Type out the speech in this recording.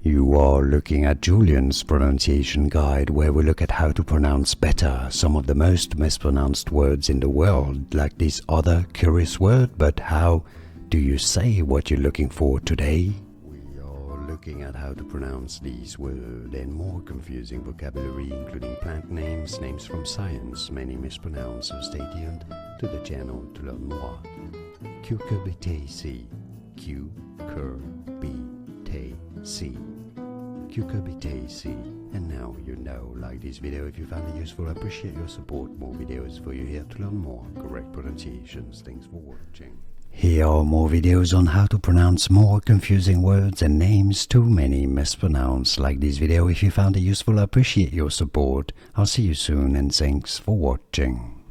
You are looking at Julian's pronunciation guide, where we look at how to pronounce better some of the most mispronounced words in the world, like this other curious word. But how do you say what you're looking for today? We are looking at how to pronounce these words and more confusing vocabulary, including plant names, names from science, many mispronounced, so stay tuned to the channel to learn more. Cucurbitaceae, Cucurbitaceae, Cucurbitaceae. And now you know. Like this video if you found it useful. I appreciate your support. More videos for you here to learn more correct pronunciations. Thanks for watching. Here are more videos on how to pronounce more confusing words and names too many mispronounced. Like this video if you found it useful. I appreciate your support. I'll see you soon and thanks for watching.